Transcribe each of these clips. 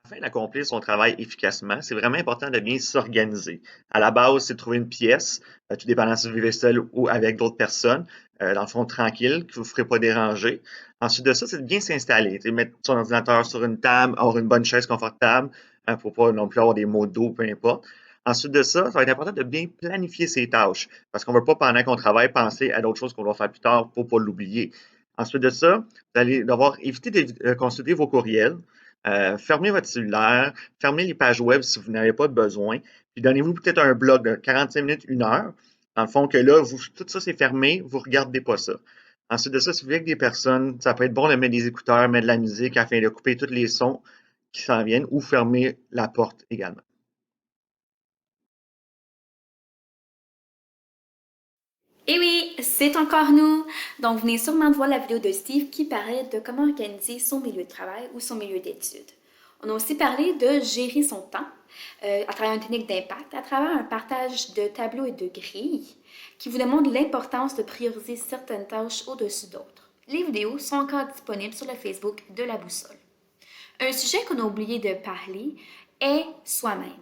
Afin d'accomplir son travail efficacement, c'est vraiment important de bien s'organiser. À la base, c'est de trouver une pièce, tout dépendant si vous vivez seul ou avec d'autres personnes, dans le fond tranquille, que vous ne ferez pas déranger. Ensuite de ça, c'est de bien s'installer, mettre son ordinateur sur une table, avoir une bonne chaise confortable, pour pas non plus avoir des maux de dos, peu importe. Ensuite de ça, ça va être important de bien planifier ses tâches, parce qu'on ne veut pas, pendant qu'on travaille, penser à d'autres choses qu'on va faire plus tard pour ne pas l'oublier. Ensuite de ça, vous allez devoir éviter de consulter vos courriels, fermez votre cellulaire, fermez les pages web si vous n'avez pas de besoin, puis donnez-vous peut-être un bloc de 45 minutes, une heure, dans le fond que là, tout ça c'est fermé, vous ne regardez pas ça. Ensuite de ça, si vous voulez avec des personnes, ça peut être bon de mettre des écouteurs, mettre de la musique afin de couper tous les sons qui s'en viennent ou fermer la porte également. Et oui, c'est encore nous! Donc, vous venez sûrement de voir la vidéo de Steve qui parlait de comment organiser son milieu de travail ou son milieu d'études. On a aussi parlé de gérer son temps à travers une technique d'impact, à travers un partage de tableaux et de grilles qui vous démontre l'importance de prioriser certaines tâches au-dessus d'autres. Les vidéos sont encore disponibles sur le Facebook de la boussole. Un sujet qu'on a oublié de parler est soi-même.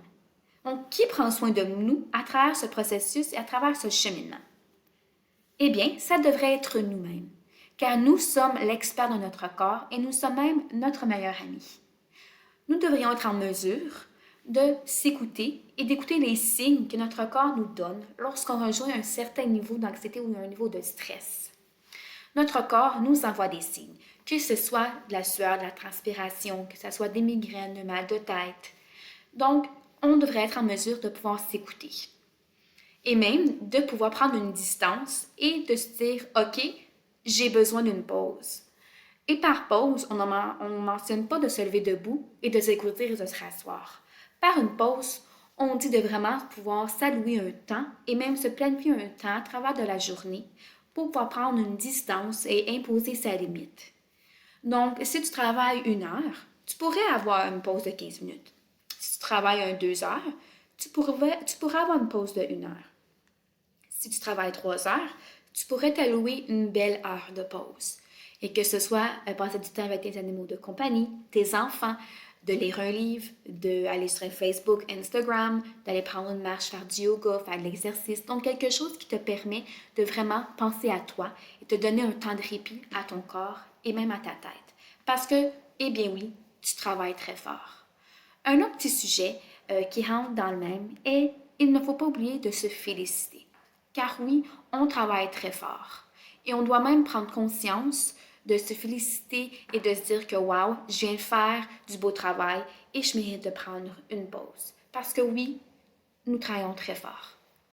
Donc, qui prend soin de nous à travers ce processus et à travers ce cheminement? Eh bien, ça devrait être nous-mêmes, car nous sommes l'expert de notre corps et nous sommes même notre meilleur ami. Nous devrions être en mesure de s'écouter et d'écouter les signes que notre corps nous donne lorsqu'on rejoint un certain niveau d'anxiété ou un niveau de stress. Notre corps nous envoie des signes, que ce soit de la sueur, de la transpiration, que ce soit des migraines, de mal de tête. Donc, on devrait être en mesure de pouvoir s'écouter et même de pouvoir prendre une distance et de se dire, OK, j'ai besoin d'une pause. Et par pause, on ne mentionne pas de se lever debout et de s'écouter et de se rasseoir. Par une pause, on dit de vraiment pouvoir s'allouer un temps et même se planifier un temps à travers de la journée pour pouvoir prendre une distance et imposer sa limite. Donc, si tu travailles 1 heure, tu pourrais avoir une pause de 15 minutes. Si tu travailles 2 heures, tu pourrais avoir une pause de 1 heure. Si tu travailles 3 heures, tu pourrais t'allouer une belle heure de pause. Et que ce soit passer du temps avec tes animaux de compagnie, tes enfants, de lire un livre, d'aller sur Facebook, Instagram, d'aller prendre une marche, faire du yoga, faire de l'exercice. Donc, quelque chose qui te permet de vraiment penser à toi et te donner un temps de répit à ton corps et même à ta tête. Parce que, eh bien oui, tu travailles très fort. Un autre petit sujet qui rentre dans le même est il ne faut pas oublier de se féliciter. Car oui, on travaille très fort. Et on doit même prendre conscience de se féliciter et de se dire que wow, je viens de faire du beau travail et je mérite de prendre une pause. Parce que oui, nous travaillons très fort.